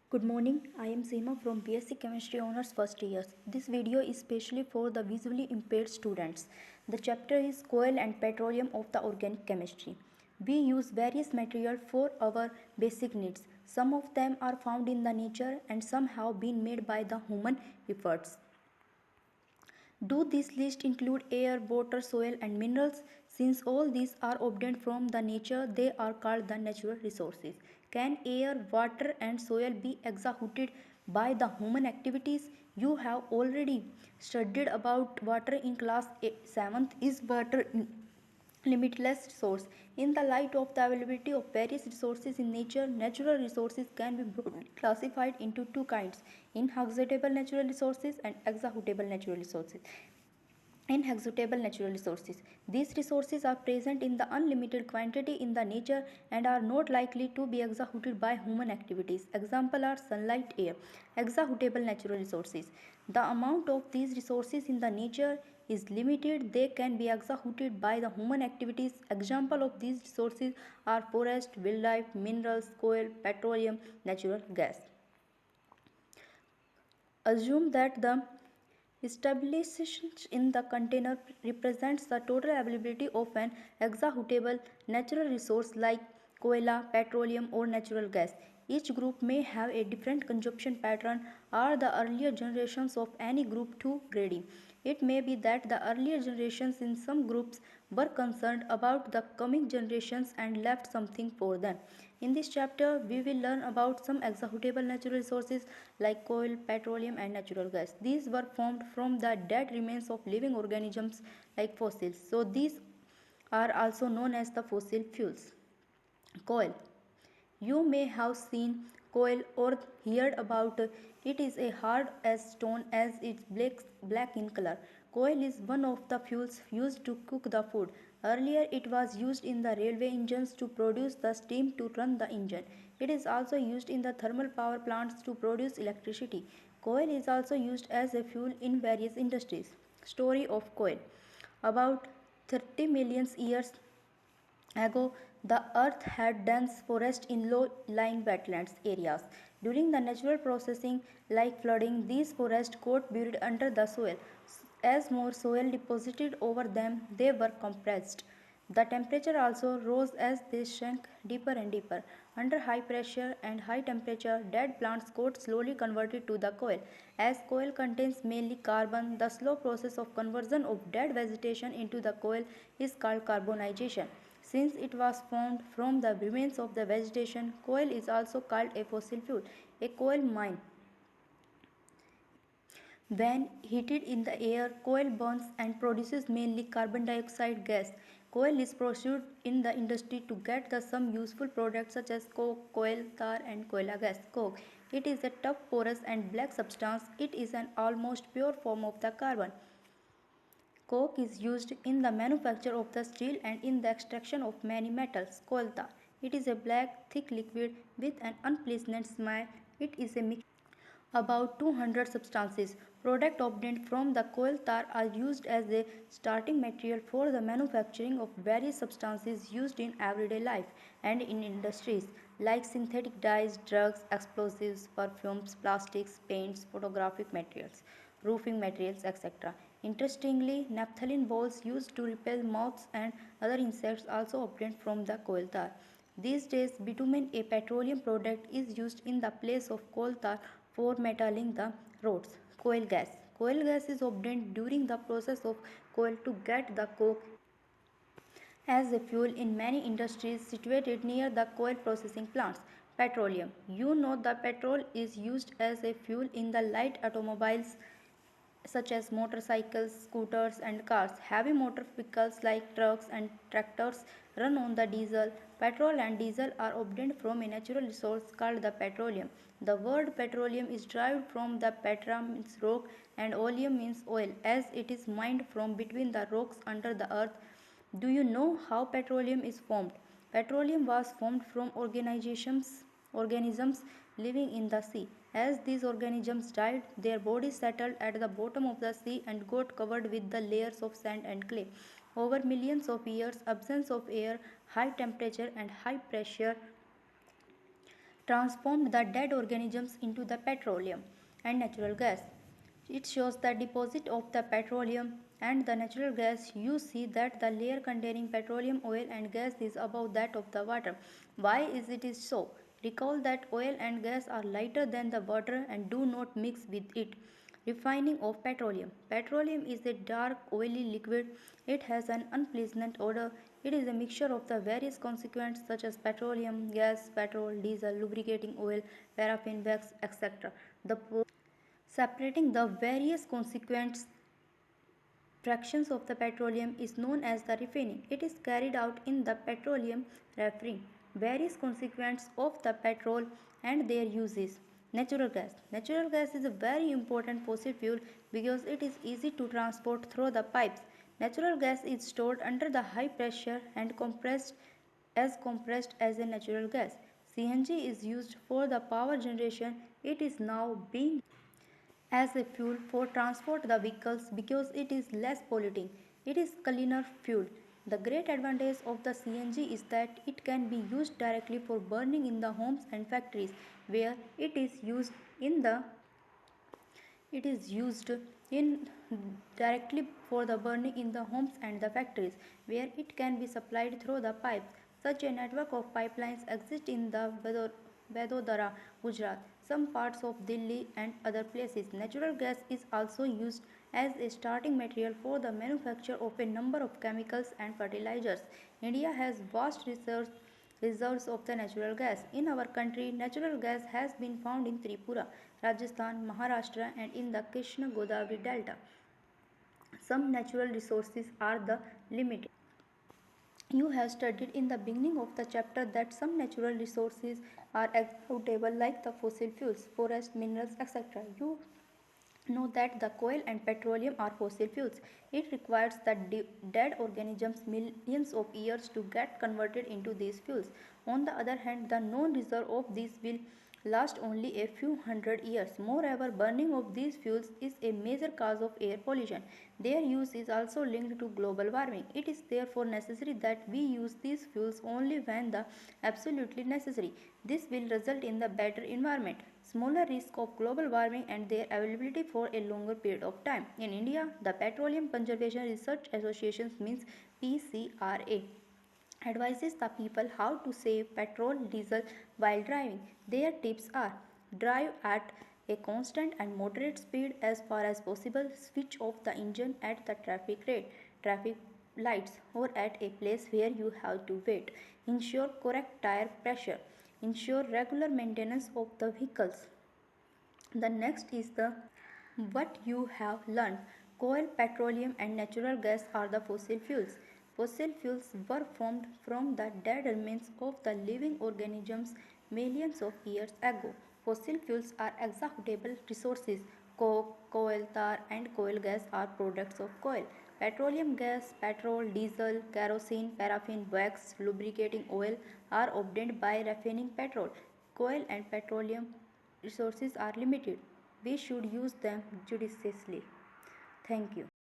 Good morning, I am Seema from BSc Chemistry Honours First Years. This video is specially for the visually impaired students. The chapter is Coal and Petroleum of the Organic Chemistry. We use various materials for our basic needs. Some of them are found in the nature and some have been made by the human efforts. Do this list include air, water, soil and minerals? Since all these are obtained from the nature, they are called the natural resources. Can air, water and soil be exhausted by the human activities? You have already studied about water in class 7th. Is water limitless resource? In the light of the availability of various resources in nature, natural resources can be broadly classified into two kinds: inexhaustible natural resources and exhaustible natural resources. Inexhaustible natural resources. These resources are present in the unlimited quantity in the nature and are not likely to be exhausted by human activities. Example are sunlight, air. Exhaustible natural resources. The amount of these resources in the nature is limited. They can be exhausted by the human activities. Example of these resources are forest, wildlife, minerals, coal, petroleum, natural gas. Assume that the stabilization in the container represents the total availability of an exhaustible natural resource like coal, petroleum, or natural gas. Each group may have a different consumption pattern. Are the earlier generations of any group too greedy? It may be that the earlier generations in some groups were concerned about the coming generations and left something for them. In this chapter, we will learn about some exhaustible natural resources like coal, petroleum, and natural gas. These were formed from the dead remains of living organisms like fossils. So, these are also known as the fossil fuels. Coal. You may have seen coal or heard about it. Is a hard as stone as it's black in color. Coal is one of the fuels used to cook the food. Earlier it was used in the railway engines to produce the steam to run the engine. It is also used in the thermal power plants to produce electricity. Coal is also used as a fuel in various industries. Story of coal. About 30 million years ago, the earth had dense forests in low-lying wetlands areas. During the natural processing, like flooding, these forests got buried under the soil. As more soil deposited over them, they were compressed. The temperature also rose as they sank deeper and deeper. Under high pressure and high temperature, dead plants got slowly converted to the coal. As coal contains mainly carbon, the slow process of conversion of dead vegetation into the coal is called carbonization. Since it was formed from the remains of the vegetation, coal is also called a fossil fuel. A coal mine. When heated in the air, coal burns and produces mainly carbon dioxide gas. Coal is processed in the industry to get the some useful products such as coke, coal tar and coal gas. Coke. It is a tough, porous and black substance. It is an almost pure form of the carbon. Coke is used in the manufacture of the steel and in the extraction of many metals. Coal tar. It is a black, thick liquid with an unpleasant smell. It is a mixture about 200 substances. Products obtained from the coal tar are used as a starting material for the manufacturing of various substances used in everyday life and in industries like synthetic dyes, drugs, explosives, perfumes, plastics, paints, photographic materials, roofing materials, etc. Interestingly, naphthalene balls used to repel moths and other insects also obtained from the coal tar. These days, bitumen, a petroleum product, is used in the place of coal tar for metalling the roads. Coal gas. Coal gas is obtained during the process of coal to get the coke as a fuel in many industries situated near the coal processing plants. Petroleum. You know the petrol is used as a fuel in the light automobiles such as motorcycles, scooters, and cars. Heavy motor vehicles like trucks and tractors run on the diesel. Petrol and diesel are obtained from a natural resource called the petroleum. The word petroleum is derived from the petra means rock and oleum means oil as it is mined from between the rocks under the earth. Do you know how petroleum is formed? Petroleum was formed from organisms living in the sea. As these organisms died, their bodies settled at the bottom of the sea and got covered with the layers of sand and clay. Over millions of years, absence of air, high temperature and high pressure transformed the dead organisms into the petroleum and natural gas. It shows the deposit of the petroleum and the natural gas. You see that the layer containing petroleum, oil and gas is above that of the water. Why is it is so? Recall that oil and gas are lighter than the water and do not mix with it. Refining of petroleum. Petroleum is a dark, oily liquid. It has an unpleasant odor. It is a mixture of the various constituents such as petroleum, gas, petrol, diesel, lubricating oil, paraffin, wax, etc. The separating the various constituents fractions of the petroleum is known as the refining. It is carried out in the petroleum refining. Various constituents of the petrol and their uses. Natural gas. Natural gas is a very important fossil fuel because it is easy to transport through the pipes. Natural gas is stored under the high pressure and compressed as a natural gas. CNG is used for the power generation. It is now being as a fuel for transport the vehicles because it is less polluting. It is cleaner fuel. The great advantage of the CNG is that it can be used directly for burning in the homes and factories where it is used in directly for the burning in the homes and the factories where it can be supplied through the pipes. Such a network of pipelines exists in the Vadodara, Gujarat, some parts of Delhi and other places. Natural gas is also used as a starting material for the manufacture of a number of chemicals and fertilizers. India has vast reserves of the natural gas. In our country, natural gas has been found in Tripura, Rajasthan, Maharashtra, and in the Krishna Godavari Delta. Some natural resources are the limited. You have studied in the beginning of the chapter that some natural resources are exploitable like the fossil fuels, forest, minerals, etc. You know that the coal and petroleum are fossil fuels. It requires the dead organisms millions of years to get converted into these fuels. On the other hand, the known reserve of these will last only a few hundred years. Moreover, burning of these fuels is a major cause of air pollution. Their use is also linked to global warming. It is therefore necessary that we use these fuels only when the absolutely necessary. This will result in the better environment, smaller risk of global warming and their availability for a longer period of time. In India, the Petroleum Conservation Research Association means PCRA advises the people how to save petrol diesel while driving. Their tips are: drive at a constant and moderate speed as far as possible, switch off the engine at the traffic lights or at a place where you have to wait, ensure correct tire pressure, ensure regular maintenance of the vehicles. The next is the what you have learned. Coal, petroleum, and natural gas are the fossil fuels. Fossil fuels were formed from the dead remains of the living organisms millions of years ago. Fossil fuels are exhaustable resources. Coke, coal tar, and coal gas are products of coal. Petroleum gas, petrol, diesel, kerosene, paraffin, wax, lubricating oil are obtained by refining petrol. Coal and petroleum resources are limited. We should use them judiciously. Thank you.